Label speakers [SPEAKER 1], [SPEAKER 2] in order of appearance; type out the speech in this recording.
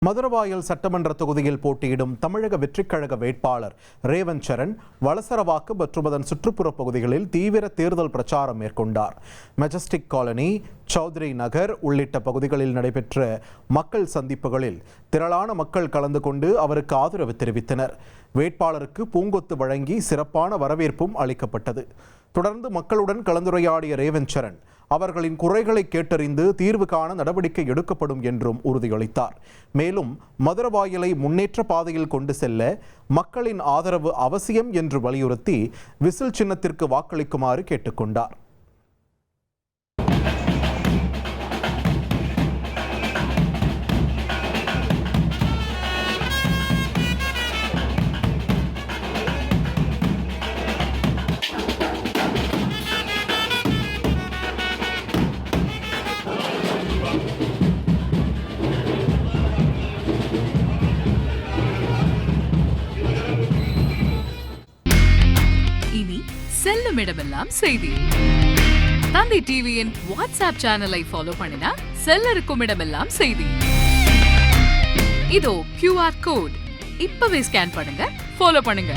[SPEAKER 1] மதுரவாயல் சட்டமன்ற தொகுதியில் போட்டியிடும் தமிழக வெற்றிக்கழக வேட்பாளர் ரேவந்த் சரண் வலசரவாக்கு மற்றும் அதன் சுற்றுப்புற பகுதிகளில் தீவிர தேர்தல் பிரச்சாரம் மேற்கொண்டார். மெஜஸ்டிக் காலனி, சௌத்ரி நகர் உள்ளிட்ட பகுதிகளில் நடைபெற்ற மக்கள் சந்திப்புகளில் திரளான மக்கள் கலந்து கொண்டு அவருக்கு ஆதரவு தெரிவித்தனர். வேட்பாளருக்கு பூங்கொத்து வழங்கி சிறப்பான வரவேற்பும் அளிக்கப்பட்டது. தொடர்ந்து மக்களுடன் கலந்துரையாடிய ரேவந்த் சரண் அவர்களின் குறைகளை கேட்டறிந்து தீர்வு காண நடவடிக்கை எடுக்கப்படும் என்றும் உறுதியளித்தார். மேலும் மதுரவாயலை முன்னேற்ற பாதையில் கொண்டு செல்ல மக்களின் ஆதரவு அவசியம் என்று வலியுறுத்தி விசில் சின்னத்திற்கு வாக்களிக்குமாறு கேட்டுக்கொண்டார்.
[SPEAKER 2] இனி செல்லும் இடமெல்லாம் செய்தி. தந்தை டிவியின் வாட்ஸ்அப் சேனலை ஃபாலோ பண்ணினா செல்ல இருக்கும் இடமெல்லாம் செய்தி. இதோ QR கோட் இப்பவே ஸ்கேன் பண்ணுங்க, ஃபாலோ பண்ணுங்க.